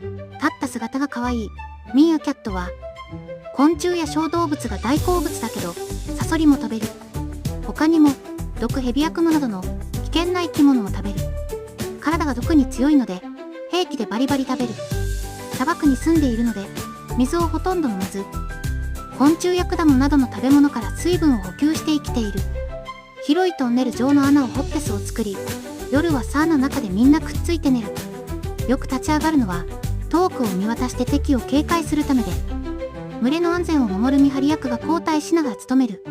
立った姿が可愛いミーアキャットは、昆虫や小動物が大好物だけど、サソリも食べる。他にも、毒ヘビやクモなどの危険な生き物も食べる。体が毒に強いので、平気でバリバリ食べる。砂漠に住んでいるので、水をほとんど飲まず、昆虫や果物などの食べ物から水分を補給して生きている。広いトンネル状の穴を掘って巣を作り、夜は巣の中でみんなくっついて寝る。よく立ち上がるのは、遠くを見渡して敵を警戒するためで、群れの安全を守る見張り役が交代しながら務める。